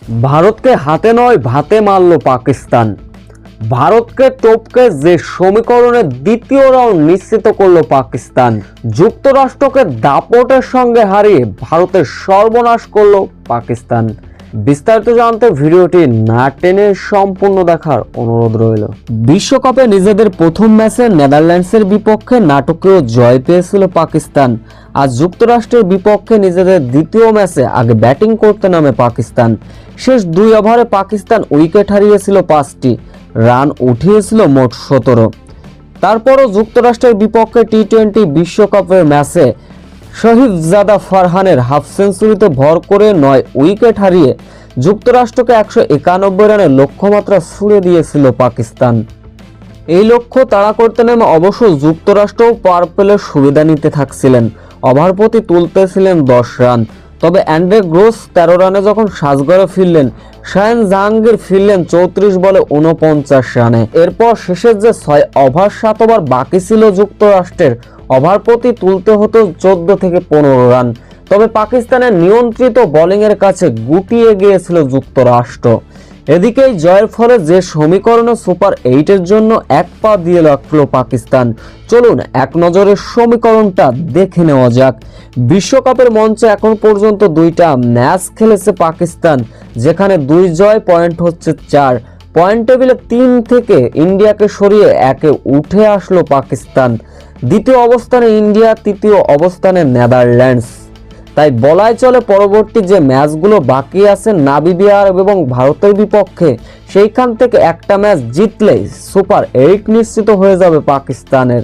ভারতকে হাতে নয় ভাতে মারল পাকিস্তান। ভারতকে টপকে যে সমীকরণের দ্বিতীয় রাউন্ড নিশ্চিত করলো পাকিস্তান। যুক্তরাষ্ট্রকে দাপটের সঙ্গে হারিয়ে ভারতের সর্বনাশ করলো পাকিস্তান। বিস্তারিত জানতে ভিডিওটি না টেনে সম্পূর্ণ দেখার অনুরোধ রইল। বিশ্বকাপে নিজেদের প্রথম ম্যাচে নেদারল্যান্ডসের বিপক্ষে নাটকীয় জয় পেয়েছিল পাকিস্তান। আজ যুক্তরাষ্ট্রের বিপক্ষে নিজেদের দ্বিতীয় ম্যাচে আগে ব্যাটিং করতে নামে পাকিস্তান। শেষ 2 ওভারে পাকিস্তান উইকেট হারিয়েছিল 5টি, রান উঠিয়েছিল মোট 17। তারপরও যুক্তরাষ্ট্রের বিপক্ষে টি-20 বিশ্বকাপের ম্যাচে শহীদজাদা ফারহানের হাফ সেঞ্চুরিতে ভর করে 9 উইকেট হারিয়ে যুক্তরাষ্ট্রকে 191 রানের লক্ষ্যমাত্রা ছুঁড়ে দিয়েছিল পাকিস্তান। এই লক্ষ্য তাড়া করতে নেমে অবশ্য যুক্তরাষ্ট্রও পাওয়ার প্লের সুবিধা নিতে থাকছিলেন। ওভার প্রতি তুলতেছিলেন 10 রান। তবে অ্যান্ড্রে গ্রোস 13 রানে যখন সাজঘরে ফিরলেন, শাহিন জাহাঙ্গীর ফিরলেন 34 বলে 49 রানে। এরপর শেষের যে 6 ওভার 7 ওভার বাকি ছিল যুক্তরাষ্ট্রের, ওভার প্রতি তুলতে হতো 14 থেকে 15 রান। তবে পাকিস্তানের নিয়ন্ত্রিত বোলিংয়ের কাছে গুটিয়ে গিয়েছিল যুক্তরাষ্ট্র। এদিকেই জয়ের ফলে যে সমীকরণে সুপার 8-এর জন্য এক পা দিয়ে রাখলো পাকিস্তান। চলুন এক নজরে সমীকরণটা দেখে নেওয়া যাক। বিশ্বকাপের মঞ্চে এখন পর্যন্ত 2টা ম্যাচ খেলেছে পাকিস্তান, যেখানে 2 জয়, পয়েন্ট হচ্ছে 4। পয়েন্ট টেবিলে 3 থেকে ইন্ডিয়াকে সরিয়ে 1-এ উঠে আসলো পাকিস্তান। দ্বিতীয় অবস্থানে ইন্ডিয়া, তৃতীয় অবস্থানে নেদারল্যান্ডস। তাই বলাই চলে পরবর্তী যে ম্যাচগুলো বাকি আছে নামিবিয়া এবং ভারতের বিপক্ষে, সেইখান থেকে একটা ম্যাচ জিতলেই সুপার 8 নিশ্চিত হয়ে যাবে পাকিস্তানের।